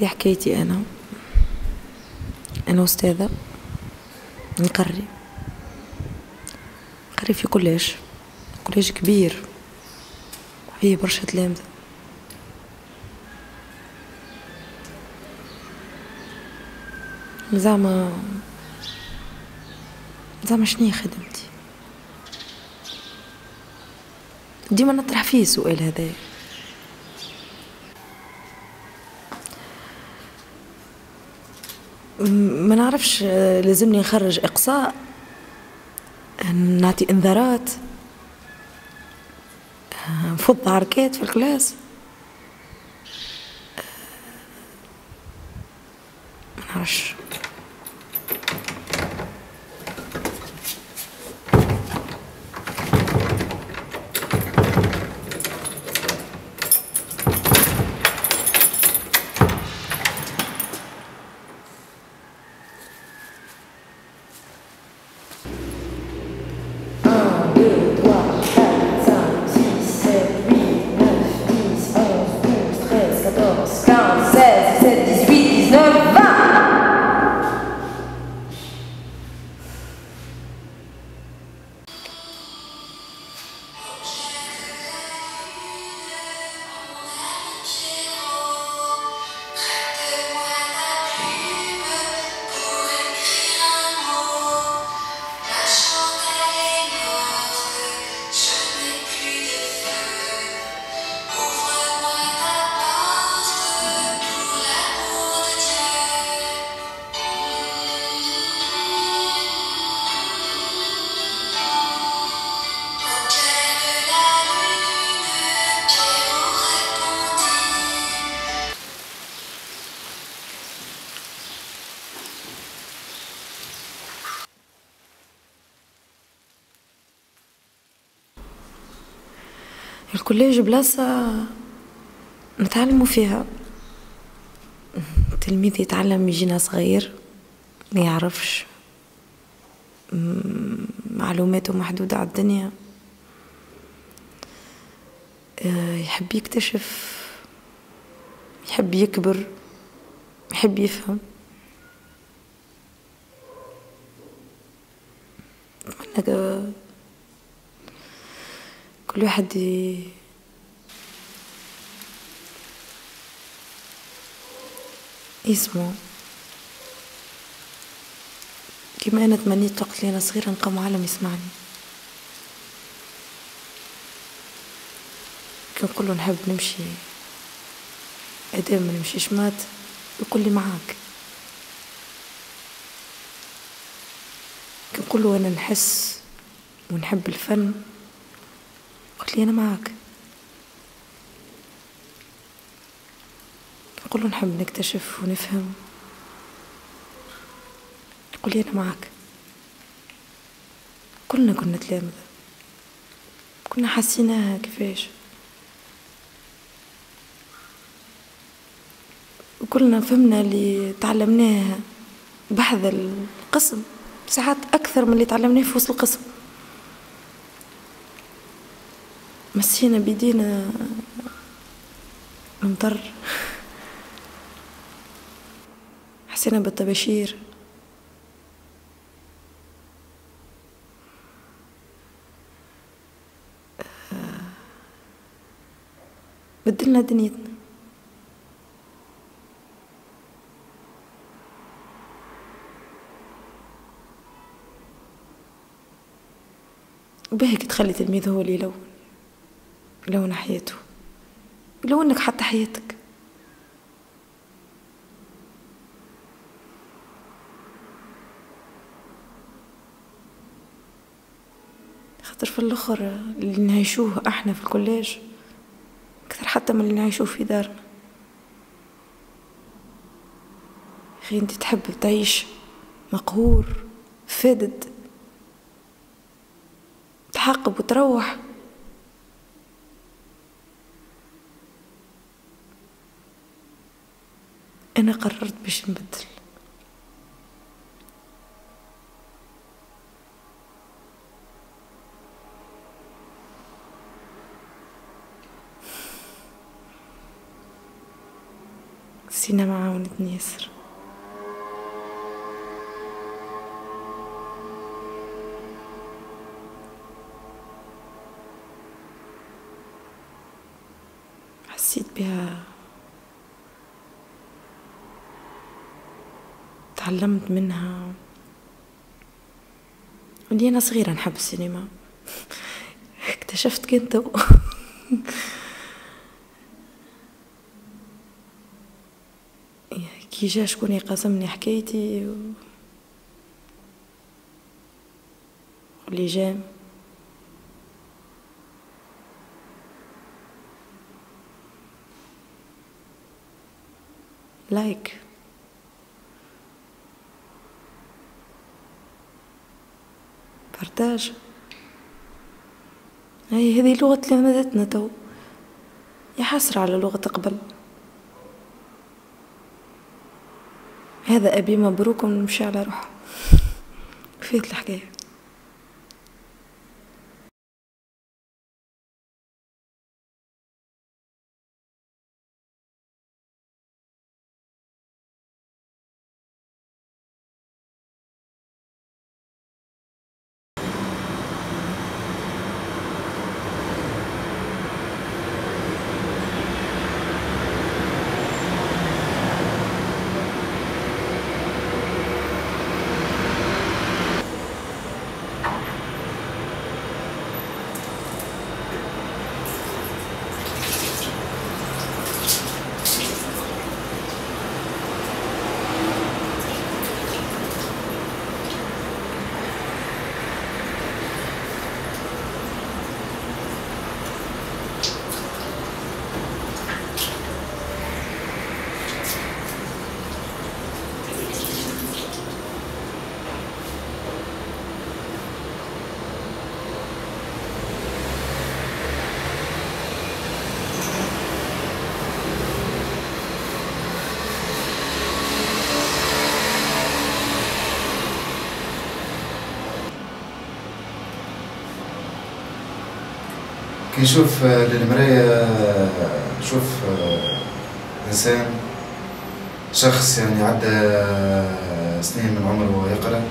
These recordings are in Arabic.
هذه حكايتي. أنا أستاذة نقري في كوليج كبير فيه برشا تلامذة. زعما شنيا خدمتي؟ ديما نطرح فيه السؤال هذا. ما نعرفش، لازمني نخرج إقصاء، نعطي إنذارات، نفض عركات في الكلاس؟ ما نعرفش. الكلية بلاصة نتعلموا فيها. التلميذ يتعلم يجينا صغير ما يعرفش، معلوماته محدودة على الدنيا، يحب يكتشف، يحب يكبر، يحب يفهم. أتمنى كل واحد اسمه كما أنا تمنيت وقت لي أنا صغيرة نلقى معلم يسمعني. كان نقوله نحب نمشي قدام ما نمشيش مات، يقول لي معاك. كان نقوله أنا نحس ونحب الفن، قلت لي أنا معاك. نقوله نحب نكتشف ونفهم، يقول لي أنا معاك. كلنا كنا تلامذة، كنا حسيناها كيفاش، وكلنا فهمنا اللي تعلمناه بحذا القسم ساعات أكثر من اللي تعلمناه في وسط القسم. مسينا بيدينا ممطر، حسينا بالطباشير، بدلنا دنيتنا. وبهيك تخلي تلميذ هو اللي يلون حياته، يلونك حتى حياتك. خاطر في الاخر اللي نعيشوه احنا في الكوليج اكثر حتى من اللي نعيشوه في دارنا. اخي انت تحب تعيش مقهور فادد تحقب وتروح، انا قررت باش نبدل. السينما عاونتني ياسر. حسيت بها، تعلمت منها. ولي أنا صغيرة نحب السينما اكتشفت كنت كي جا شكون يقاسمني حكايتي واللي جا لايك بارتاج. هاي هذه لغة تلامذتنا تو، يا حسرة على لغة قبل. هذا أبي مبروك ونمشي على روحه فيت الحكاية. كي نشوف للمراية نشوف إنسان، شخص يعني عدى سنين من عمره يقرأ،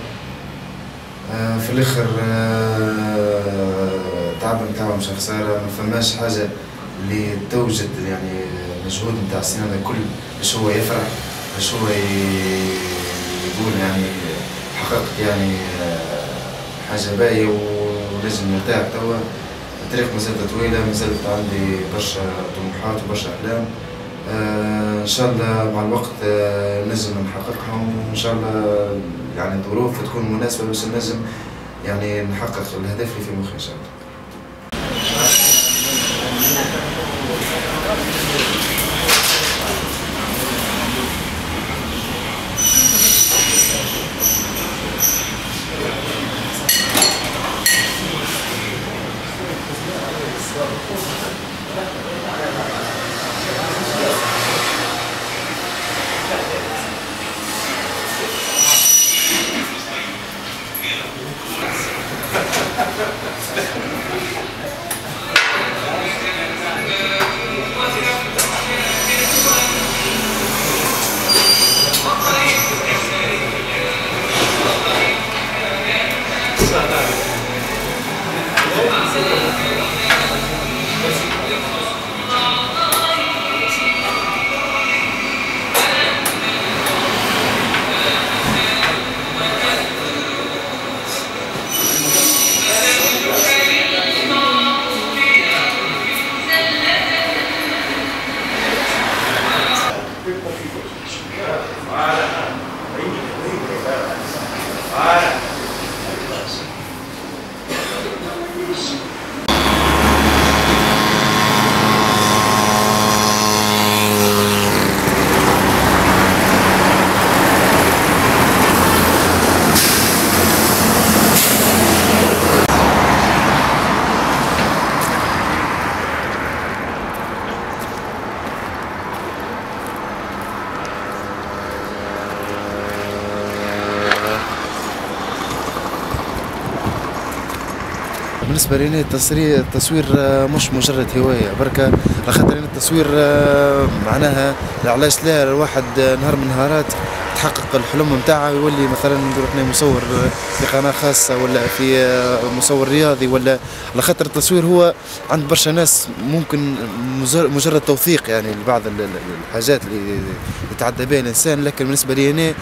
في الآخر التعب نتاعو مش خسارة، ما فماش حاجة اللي توجد يعني مجهود نتاع السنين هذا الكل باش هو يفرح، باش هو يقول يعني حققت يعني حاجة باهية ونجم نرتاح توا. الطريق مازالت طويلة، مازالت عندي برشا طموحات وبرشا أحلام، إن شاء الله مع الوقت نجم نحققهم، وإن شاء الله يعني الظروف تكون مناسبة باش نجم يعني نحقق الأهداف اللي في مخي إن شاء الله. بالنسبه لي التصوير مش مجرد هوايه بركه، خاطر التصوير معناها علاش لا الواحد نهار من نهارات تحقق الحلم نتاعه ويولي مثلا نروح مصور في قناه خاصه ولا في مصور رياضي، ولا على خاطر التصوير هو عند برشا ناس ممكن مجرد توثيق يعني لبعض الحاجات اللي يتعدى بها الانسان، لكن بالنسبه لي انا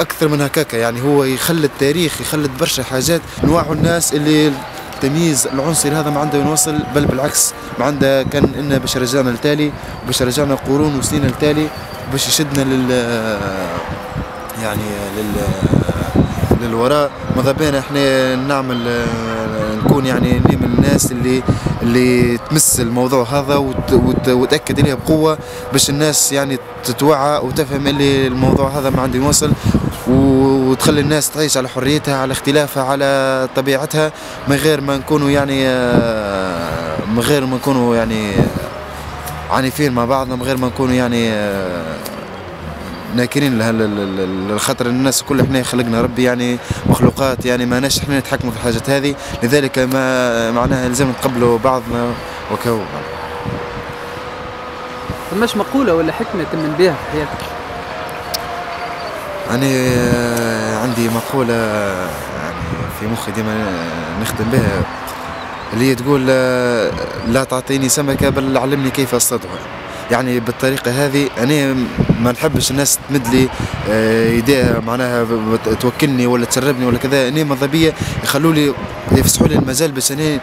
اكثر من هكاكا، يعني هو يخلد تاريخ، يخلد برشا حاجات نوعوا الناس اللي التمييز العنصري هذا ما عنده ينوصل، بل بالعكس ما عنده كان انه باش يرجعنا للتالي، باش يرجعنا قرون وسنين للتالي، باش يشدنا يعني للوراء. ماذا بينا احنا نعمل نكون يعني من الناس اللي تمس الموضوع هذا وتأكد عليه بقوة، باش الناس يعني تتوعى وتفهم اللي الموضوع هذا ما عنده يوصل، وتخلي الناس تعيش على حريتها، على اختلافها، على طبيعتها، من غير ما نكونوا يعني عنيفين مع بعضنا، من غير ما نكونوا يعني ناكرين للخطر. الناس كل احنا خلقنا ربي يعني مخلوقات، يعني ما ناش احنا نتحكموا في الحاجات هذه، لذلك ما معناها لازم نتقبلوا بعضنا وكو. فماش مقولة ولا حكمة تمن بها في حياتك؟ أنا عندي مقولة يعني في مخي ديما نخدم بها، اللي هي تقول لا تعطيني سمكة بل علمني كيف أصطادها. يعني بالطريقة هذه أنا ما نحبش الناس تمد لي يديها معناها توكلني ولا تسربني ولا كذا، أنا ماذا بيا يخلوا لي يفسحوا لي المجال باش أنا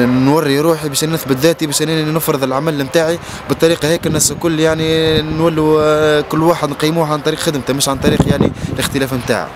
نوري روحي، باش أنا نثبت ذاتي، باش أنا نفرض العمل نتاعي. بالطريقة هيك الناس الكل يعني نولوا كل واحد نقيموه عن طريق خدمته، مش عن طريق يعني الاختلاف نتاعه.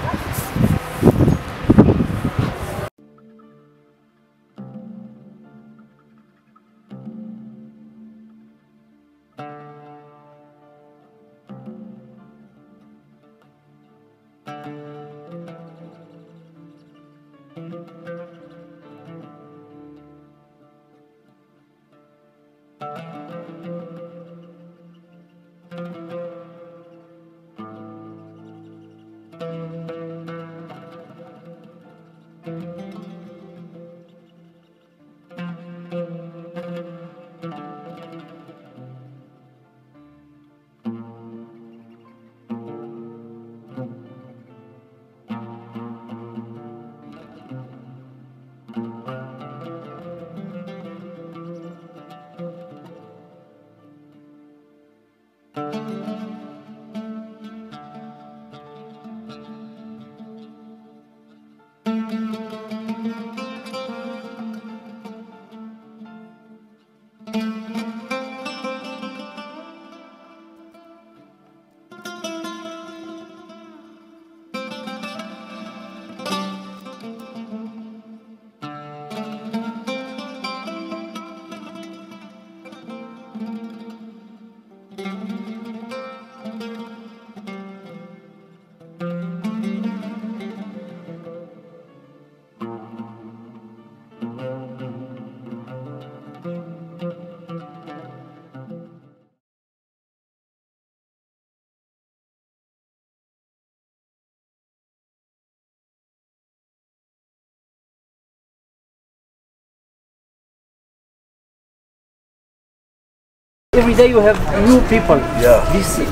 Every day you have new people. Yeah.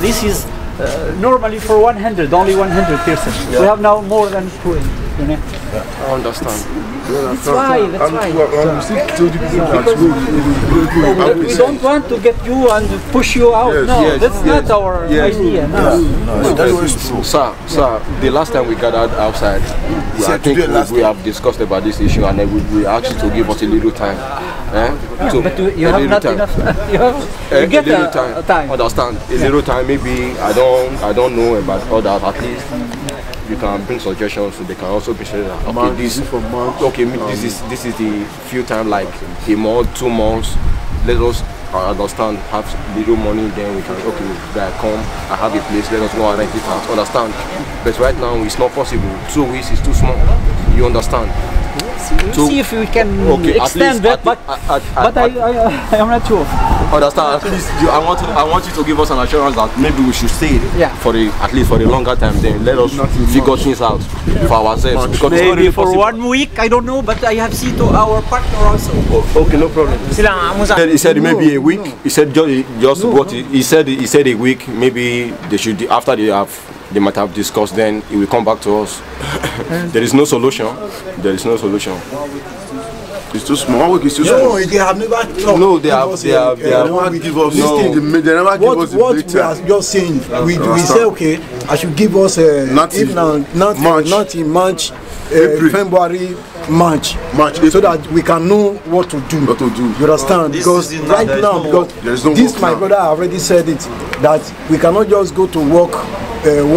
This is normally for 100, only 100 persons. Yeah. We have now more than 20. You know? I understand. That's why. We don't want to get you and push you out. Yes, no, yes, that's yes. not our idea. No. Sir, the last time we gathered outside, I think we have discussed about this issue, and then we asked you to give us a little time. But you have not enough. You get a time. Understand? A little time. Maybe I don't know about others. At least you can bring suggestions, so they can also be saying, okay, this is the few time, like a month, 2 months. Let us understand, have little money, then we can, okay, I come, I have a place, let us go and rent it out, understand? But right now it's not possible. 2 weeks is too small, you understand? See if we can extend that, but I am not sure. Understand? At least I want you to give us an assurance that maybe we should stay for at least for a longer time. Then let us figure things out for ourselves. Because maybe it's not really for possible. 1 week, I don't know, but I have seen to our partner also. Okay, no problem. He said maybe a week. He said just what he said a week. Maybe they should they might have discussed. Then he will come back to us. There is no solution. There is no solution. It's too small. 1 week is too small. No, they have never talked. No, they never give us no. They never give us the what data. we are just saying, we say okay, I should give us not in March, February, March, so that we can know what to do. You understand? Because right now, because this my brother already said it, that we cannot just go to work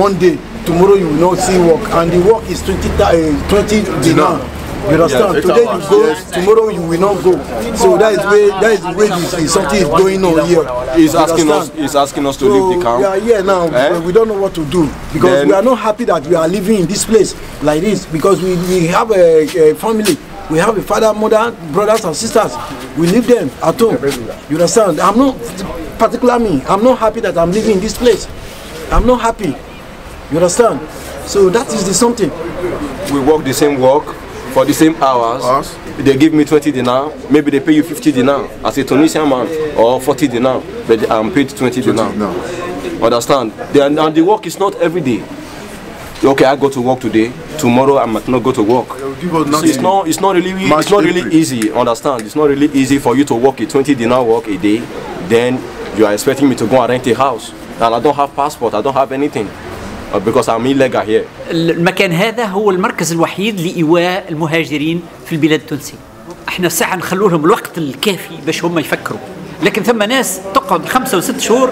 one day. Tomorrow you will not see work, and the work is 20 dinar. You understand? Yeah, today you go, tomorrow you will not go. So that is the way something is going on here. He's asking us to leave the camp. We are here now, we don't know what to do. Because we are not happy that we are living in this place like this. Because we have a family. We have a father, mother, brothers and sisters. We leave them at home. You understand? I'm not, particularly me, I'm not happy that I'm living in this place. I'm not happy. You understand? So that is the something. We work the same work for the same hours. They give me 20 dinar. Maybe they pay you 50 dinar as a Tunisian man, or 40 dinar, but I'm paid 20 dinar. Understand? And the work is not every day. Okay, I go to work today. Tomorrow I might not go to work. So it's not really easy. Understand? It's not really easy for you to work a 20 dinar work a day. Then you are expecting me to go and rent a house, and I don't have passport. I don't have anything. Because I'm illegal here. المكان هذا هو المركز الوحيد لإيواء المهاجرين في البلاد التونسية. احنا الساعة نخلوا لهم الوقت الكافي باش هم يفكروا، لكن ثم ناس تقعد 5 و6 شهور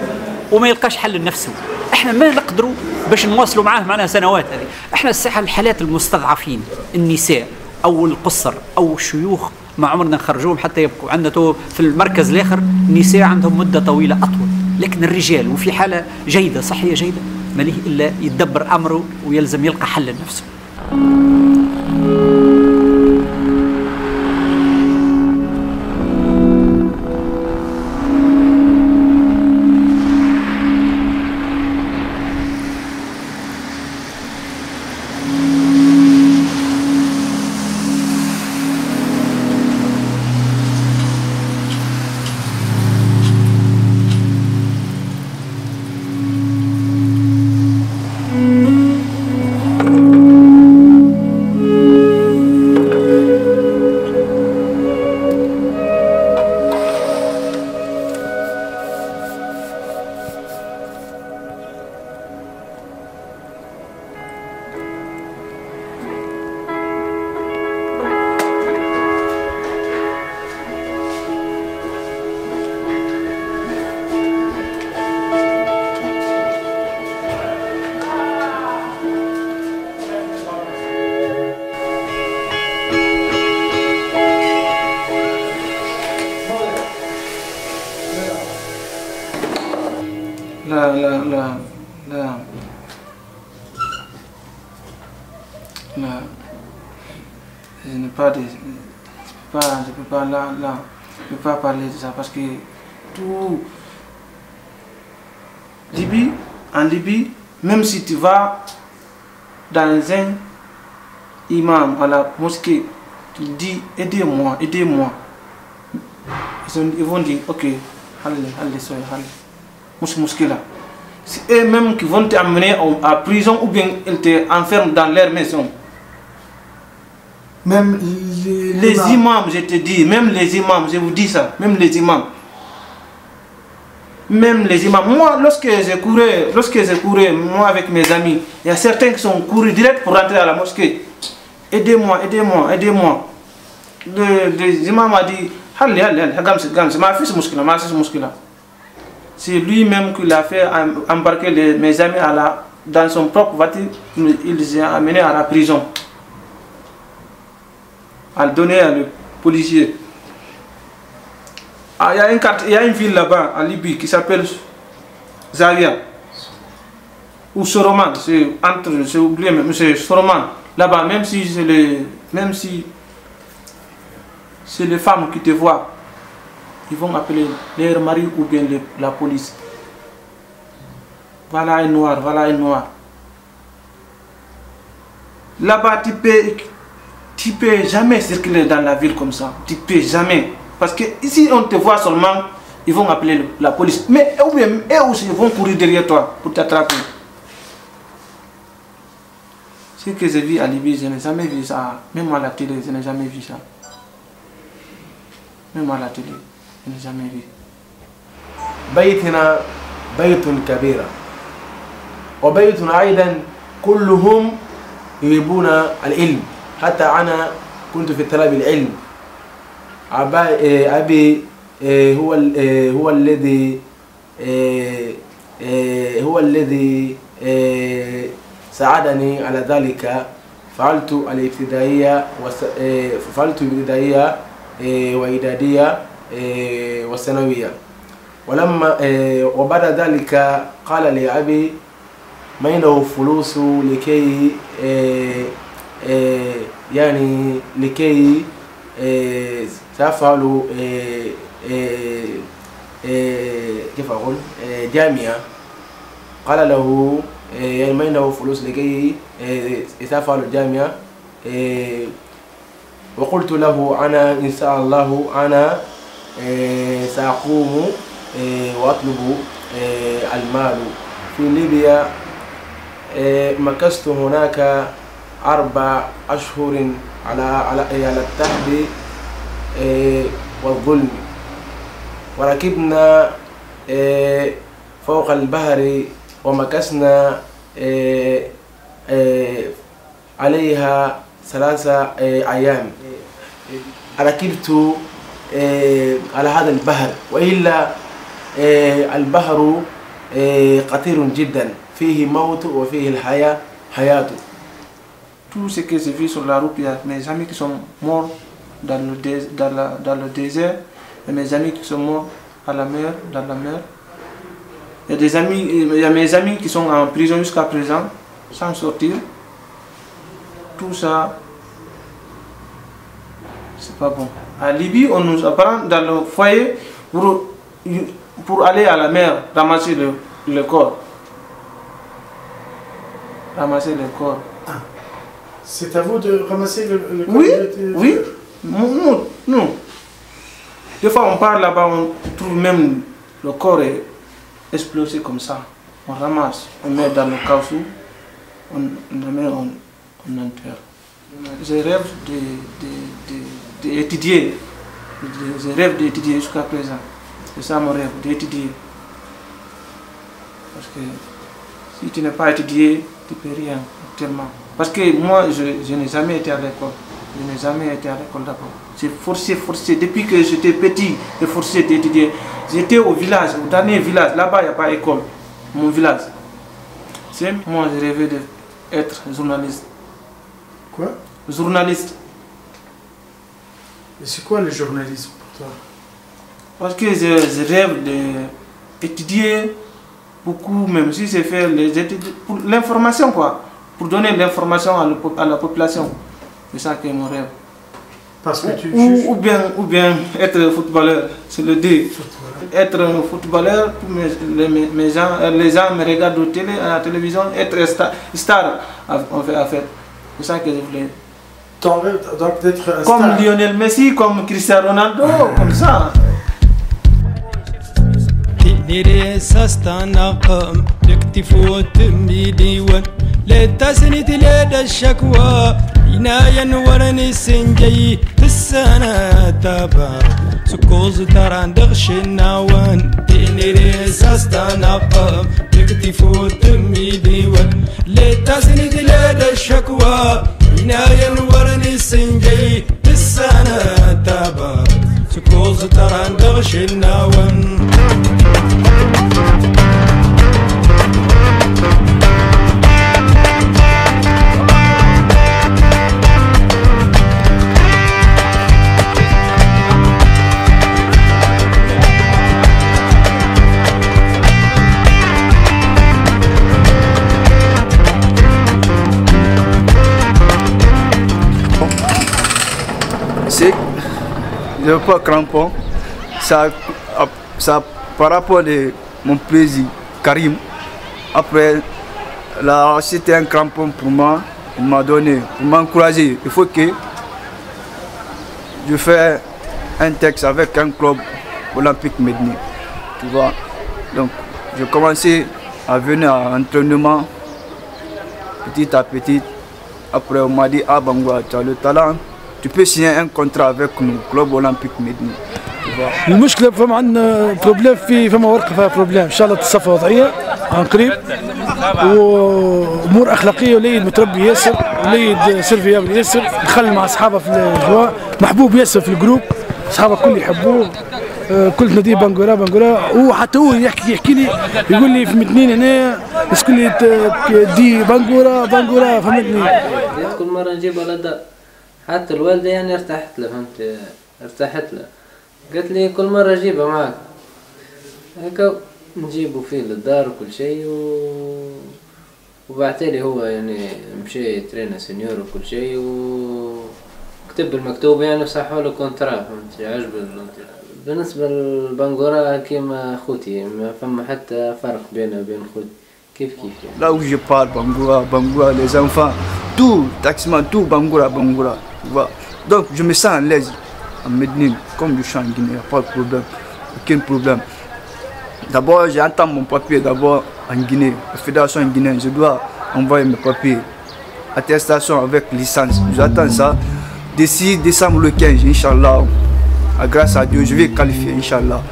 وما يلقاش حل لنفسه. احنا ما نقدروا باش نواصلوا معاه معناها سنوات هذه. احنا الساعة الحالات المستضعفين، النساء أو القصر أو الشيوخ ما عمرنا نخرجوهم حتى يبقوا. عندنا في المركز الآخر النساء عندهم مدة طويلة أطول، لكن الرجال وفي حالة جيدة صحية جيدة ما ليه إلا يتدبر أمره ويلزم يلقى حل لنفسه. Je peux pas parler de ça parce que tout en Libye, même si tu vas dans un imam à la mosquée, tu dis aidez-moi. Ils vont dire ok, allez, soyez, mosquée là. C'est eux-mêmes qui vont t'amener à prison ou bien ils t'enferment dans leur maison. Même les imams, je te dis, même les imams, je vous dis ça, même les imams. Moi, lorsque je courais, moi avec mes amis, il y a certains qui sont courus direct pour rentrer à la mosquée. Aidez-moi. Le imam a dit, c'est lui-même qui l'a fait embarquer mes amis dans son propre voiture, il les a amenés à la prison. À le donner à le policier. Il y a une ville là-bas en Libye qui s'appelle Zawiya ou Soroman, j'ai oublié, mais c'est Soroman. Là-bas, même si c'est les femmes qui te voient, ils vont appeler leur mari ou bien la police. Voilà un noir, voilà un noir. Là-bas, tu peux jamais circuler dans la ville comme ça. Tu peux jamais. Parce que ici, on te voit seulement, ils vont appeler la police. Mais eux aussi, ils vont courir derrière toi pour t'attraper. Ce que j'ai vu à Libye, je n'ai jamais vu ça. Même à la télé, je n'ai jamais vu ça. Même à la télé, je n'ai jamais vu. بيتنا بيت كبير وبيت أيضا كلهم يحبون العلم. حتى أنا كنت في طلب العلم. أبي هو الذي ساعدني على ذلك. فعلت الابتدائية وإعدادية والثانوية. ولما وبعد ذلك قال لي أبي ما عنده فلوس لكي يعني لكي تفعل كيف أقول جامعة. قال له يعني ما عنده فلوس لكي تفعل الجامعة. وقلت له أنا إن شاء الله أنا سأقوم وأطلب المال. في ليبيا مكثت هناك 4 أشهر على التعب والظلم. وركبنا فوق البحر ومكثنا عليها 3 أيام. ركبت على هذا البحر، وإلا البحر خطير جدا، فيه موت وفيه الحياة حياته. Tout ce que j'ai vu sur la route, il y a mes amis qui sont morts dans le désert, et mes amis qui sont morts à la mer, dans la mer. Il y a mes amis qui sont en prison jusqu'à présent, sans sortir. Tout ça, c'est pas bon. À Libye, on nous apprend dans le foyer pour aller à la mer, ramasser le corps. Ramasser le corps. C'est à vous de ramasser le corps? Oui, oui. Non. Des fois, on part là-bas, on trouve même le corps est explosé comme ça. On ramasse, on met dans le caoutchouc, on enterre. Je rêve d'étudier. Je rêve d'étudier jusqu'à présent. C'est ça mon rêve, d'étudier. Parce que si tu n'as pas étudié, tu ne peux rien actuellement. Parce que moi, je n'ai jamais été à l'école. Je n'ai jamais été à l'école d'abord. J'ai forcé. Depuis que j'étais petit, j'ai forcé d'étudier. J'étais au village, au dernier village. Là-bas, il n'y a pas d'école. Mon village. Moi, j'ai rêvé d'être journaliste. Quoi? Journaliste. Et c'est quoi le journalisme pour toi? Parce que je rêve d'étudier beaucoup, même si c'est faire les études pour l'information, quoi. Pour donner l'information à la population. C'est ça qui est mon rêve. Parce que ou bien être footballeur, c'est le D. Être footballeur, les gens me regardent à la télévision, être star, on fait affaire. C'est ça que je voulais. Ton rêve, donc d'être un comme star. Lionel Messi, comme Cristiano Ronaldo, comme ça. للتسنيت لدى الشكوى عناية ورني السنجي السنة تبار سكوز تران دغش النوان ديني ريساس تنقم تكتفو تمي ديوان للتسنيت لدى الشكوى عناية ورني السنجي السنة تبار سكوز تران دغش النوان Je n'ai pas crampon. ça par rapport à mon président Karim. Après, là, c'était un crampon pour moi. Il m'a donné, pour m'encourager. Il faut que je fasse un texte avec un club olympique Medni. Tu vois. Donc, j'ai commencé à venir à l'entraînement petit à petit. Après, on m'a dit, ah Bangoura, tu as le talent, tu peux signer un contrat avec nous, club olympique Medni. المشكله فما عندنا بروبليم فما ورقه فيها بروبليم ان شاء الله تصفى وضعيه عن قريب وامور اخلاقيه وليد متربي ياسر وليد سيرفيابل ياسر دخل مع اصحابه في الجوا محبوب ياسر في الجروب اصحابه الكل يحبوه كل نادي بانغورا وحتى هو يحكي لي يقول لي في متنين هنا الناس كل دي بانغورا فهمتني كل مره نجيبه للدار حتى الوالده يعني ارتحت له فهمت ارتحت له قالت لي كل مرة جيبه معك هكا نجيبه فيه للدار وكل شيء وبعتلي هو يعني مشي ترينا سينيور وكل شيء وكتب المكتوب يعني وصحوا له كونترا فهمت عجب بالنسبة للبانغورا كيما خوتي ما فما حتى فرق بينه وبين خوتي كيف يعني. Là où je parle Bangoura, les enfants, tout, taxement, tout Bangoura, tu vois. Donc je me sens à l'aise. En Medellin, comme je suis en Guinée, il n'y a pas de problème, aucun problème. D'abord, j'attends mon papier d'abord en Guinée, la fédération guinéenne, je dois envoyer mes papiers, attestation avec licence, j'attends ça. D'ici décembre le 15, Inch'Allah, grâce à Dieu, je vais qualifier, Inch'Allah.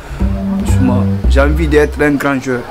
J'ai envie d'être un grand joueur.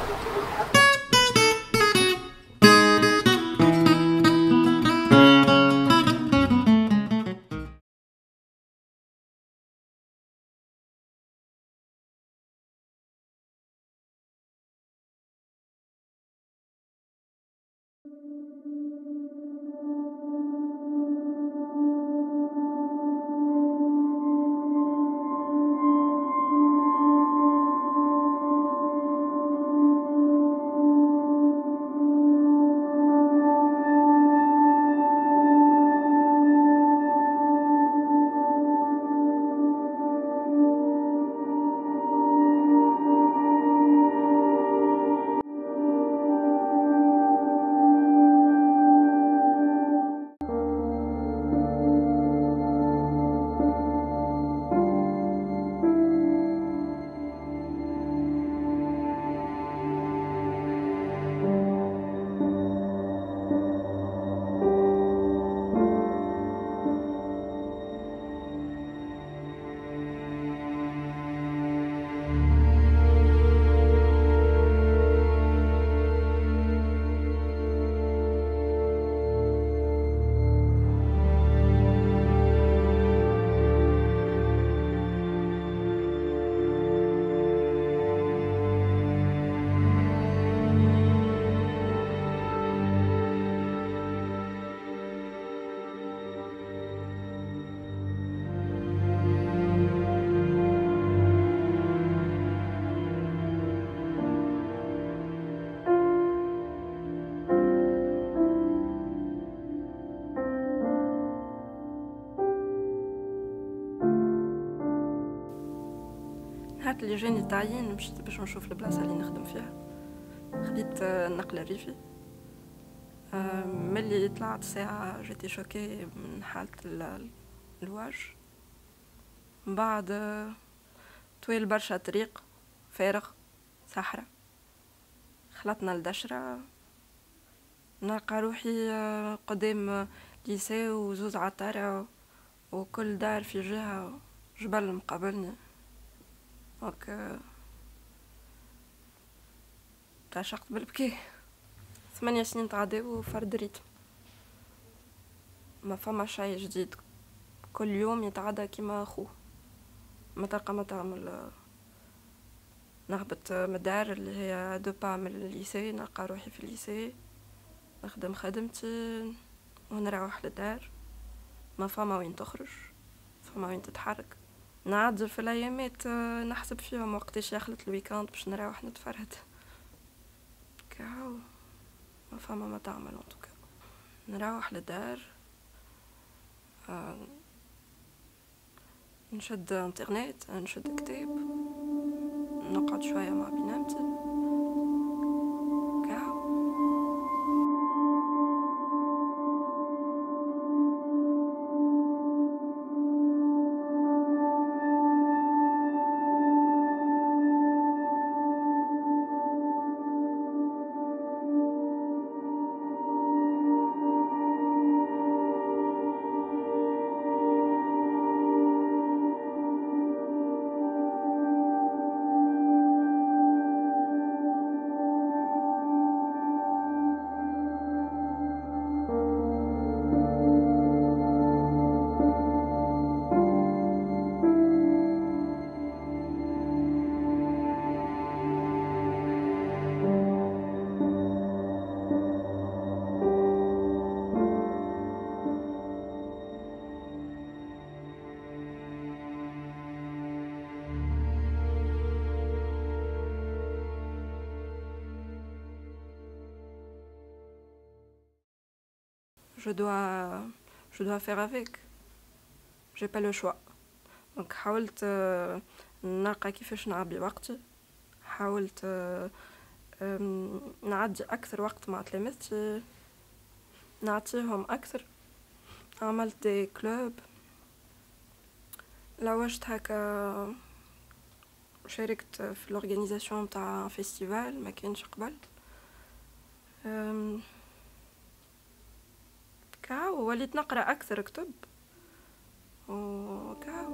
نهار اللي جاني التعيين مشيت باش نشوف البلاصة اللي نخدم فيها خديت النقل الريفي ملي طلعت الساعة جيتي شوكي من حالة الواج من بعد طويل برشا طريق فارغ صحراء خلطنا لدشرة نلقى روحي قدام ليسي وزوز عطارة وكل دار في جهة جبل مقابلني هاك تعشقت بالبكي 8 سنين تعداو وفرد ريتم ما فما شي جديد كل يوم يتعدى كيما اخوه ما تلقى ما تعمل نهبط من الدار اللي هي دو با من الليسي نلقى روحي في الليسي نخدم خدمتي ونروح للدار ما فما وين تخرج فما وين تتحرك نعدل في الايامات نحسب فيهم وقتاش يخلط الويكاند باش نروح نتفرهد كاو ما فما ما تعمل انتوكا نروح للدار نشد انترنت نشد كتاب نقعد شوية مع بنامتي كاو. Je dois faire avec. J'ai pas le choix. Donc حاولت نلقى كيفاش نعبي وقتي. حاولت نعدي أكثر وقت مع تلامذتي، نعطيهم أكثر. عملت دي كلوب، لوجت هكا، شاركت في الأورغانيزاسيون تاع فيستيفال ما كانش قبل. كاو وليت نقرأ أكثر كتب وكاو.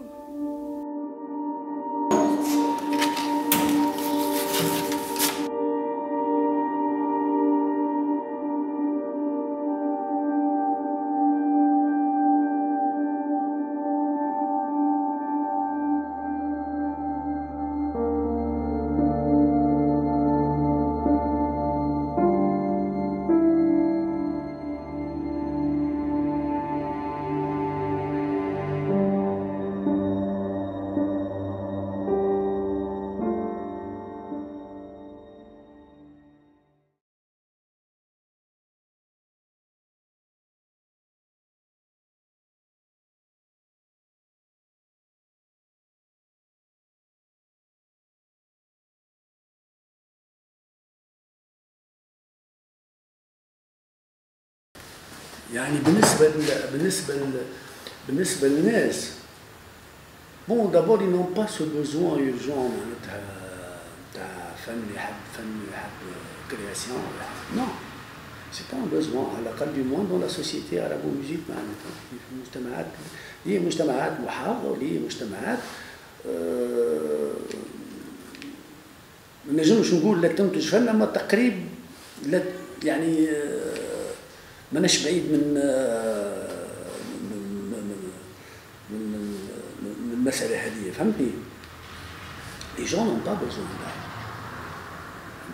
يعني بالنسبة للناس bon d'abord ils n'ont pas ce besoin urgent تاع فن يحب création. Non, c'est pas un besoin على الأقل du moins dans la société arabo-musulmane معناتها في المجتمعات هي مجتمعات محافظة وهي مجتمعات ما نجمش نقول لا تنتج فن، أما تقريب لا يعني ماناش بعيد من المسألة هذه، فهمتني؟ لي جون نون با بوزوان ما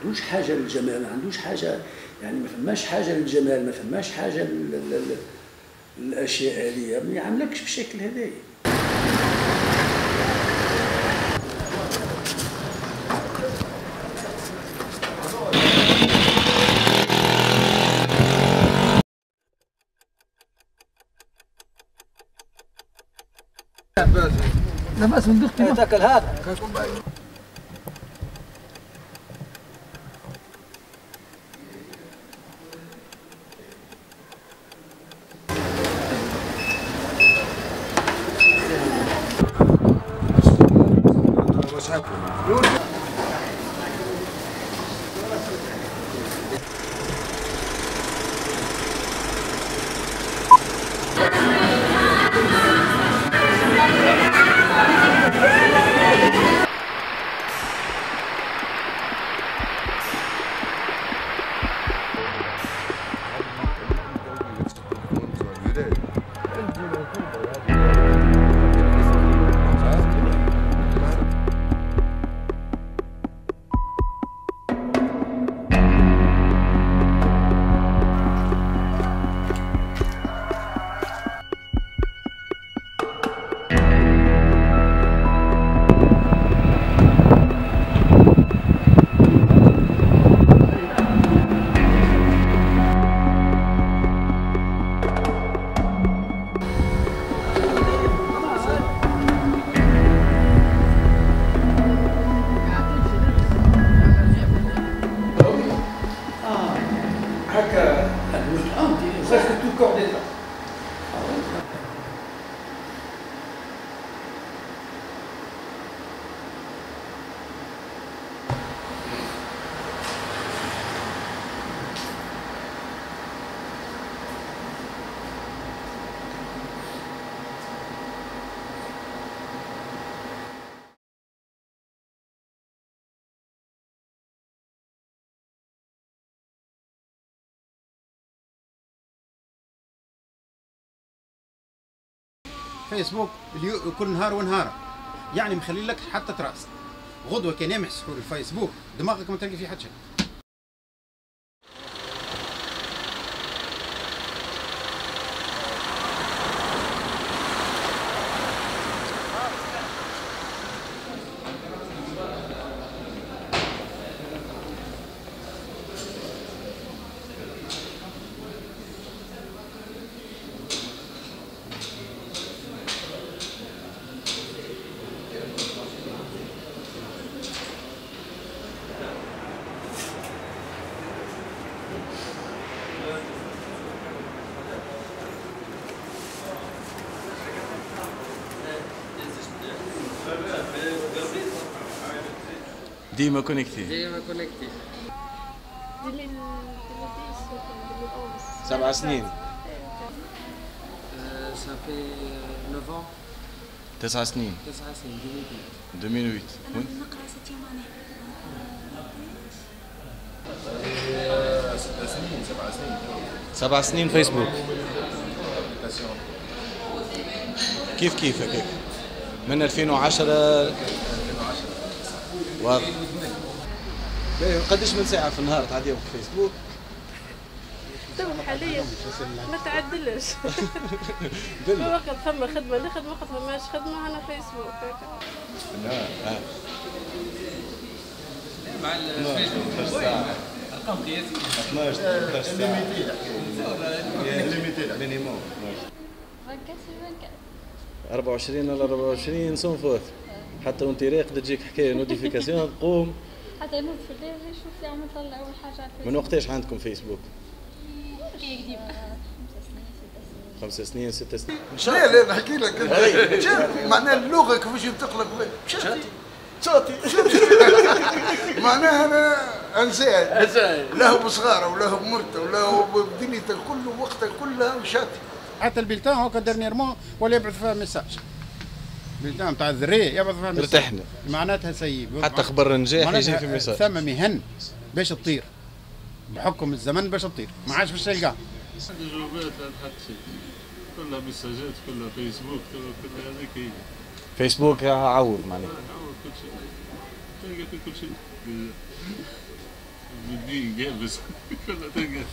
عندوش حاجة للجمال، ما عندوش حاجة، يعني ما فماش حاجة للجمال، ما فماش حاجة للأشياء هذه، ما يعاملكش بالشكل هذايا. لا بأس من دقتي تاكل هذا. فيسبوك كل نهار ونهار، يعني مخلي لك حتى تراس. غدوه كان يمح سحور الفيسبوك دماغك ما تلقى فيه حتى شيء. ديما كونكتي. ديما كونكتي. 7 سنين. صافي 9 ans. 9 سنين. 9 سنين 2008. وين؟ نقرا 6 عام. 6 سنين 7 سنين. 7 سنين فيسبوك. كيف هكاك؟ من 2010 واضح. قداش من ساعة في النهار تعديهم في فيسبوك؟ تو حاليا ما تعدلش. في وقت ثم خدمة نخدم، وقت ما ماش خدمة أنا فيسبوك هكا. لا مع الفيسبوك ارقام قياسية 12 13 ساعة ليميتي مينيموم 24 على 24 سون فوت. حتى وانت راقد تجيك حكايه نوتيفيكاسيون تقوم حتى ينوض في الليل يشوف يعمل طلع اول حاجه على الفيسبوك. من وقتاش عندكم فيسبوك؟ قديم 5 سنين 6 سنين. لا نحكي لك معناها اللغه كيفاش تقلب شاطي معناها انا انسان له بصغاره وله بمرته وله بدنيته الكل ووقته كلها شاطي. حتى البلتان هكا ديرنييرمون ولا يبعث فيها ميساج. البلتان نتاع الذريه يبعث فيها ميساج. ارتحنا. معناتها سيب. حتى خبر نجاح يجي في ميساج. ثم مهن باش تطير. بحكم الزمن باش تطير، ما عادش باش تلقاها. جوابات لا تحط شيء. كلها ميساجات كلها فيسبوك كلها هذيك هي. فيسبوك عوض معناها. عوض كل شيء. تلقى في كل شيء. بالدين جابس كلها تلقى.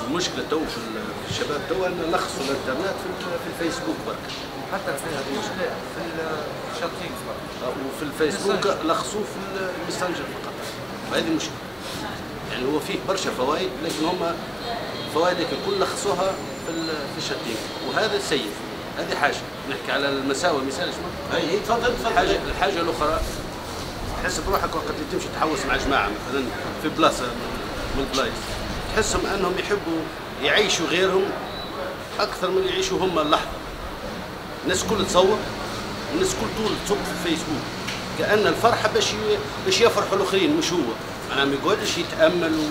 المشكله تو في الشباب تو ان لخصوا الانترنت في الفيسبوك برك. حتى في هذه المشكله في الشاتينغ برك. وفي الفيسبوك لخصوه في الماسنجر فقط. هذه المشكله. يعني هو فيه برشا فوائد لكن هم فوائدك الكل لخصوها في الشاتينغ وهذا سيء. هذه حاجه نحكي على المساوئ مثال شنو؟ اي تفضل. الحاجه الاخرى تحس بروحك وقت اللي تمشي تحوس مع جماعه مثلا في بلاصه من البلايص تحسهم انهم يحبوا يعيشوا غيرهم اكثر من يعيشوا هم اللحظه. الناس كل تصور والناس كل طول تصب في الفيسبوك كأن الفرحه باش يفرحوا الاخرين مش هو. معناها ما يقعدش يتامل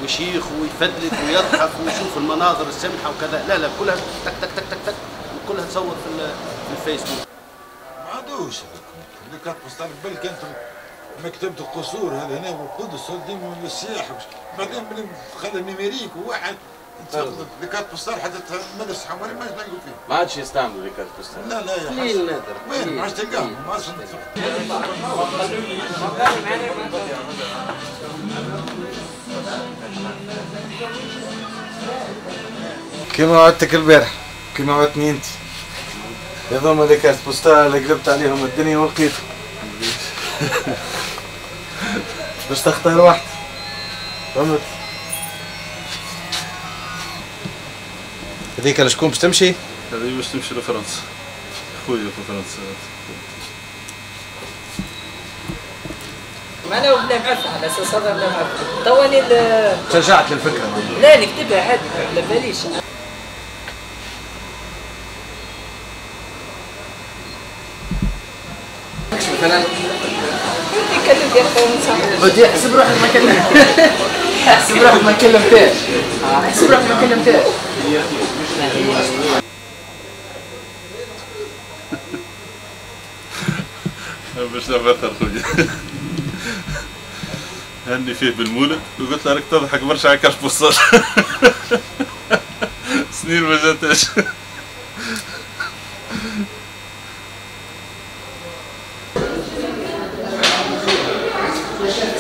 ويشيخ ويفدلك ويضحك ويشوف المناظر السمحه وكذا. لا كلها تك تك تك تك تك كلها تصور في الفيسبوك. ما عادوش اللي كانت مستعمل بل كانت مكتبة القصور هذا هنا والقدس ديما للسياحة. بعدين خلى النيميريك وواحد تفقد اللي كانت بوستار حتى المدرسة الحمارية ما نلقوا فيه. ما عادش يستعملوا اللي كانت بوستار. لا يا قليل نادر. وين ما عادش تلقاهم ما عادش كيما وعدتك البارح كيما وعدتني انت. هذوما اللي كانت بوستار اللي قلبت عليهم الدنيا ولقيتهم. باش تختار واحد فهمت؟ هذيك لشكون باش تمشي؟ هذه باش تمشي لفرنسا. خويا في فرنسا. معنا وبلا معرفة على اساس هذا بلا معرفة. تواني تشجعت للفكرة. لا نكتبها عادي على باليش. مثلا يكلم يا اخي بدي احسب روحك ما كلمتش. احسب روحك ما كلمتش. احسب روحك ما كلمتش. باش نفكر خويا هني فيه بالمولد وقلت له راك تضحك برشا على كاش بوستاج. سنين ما جاتش. ما شاف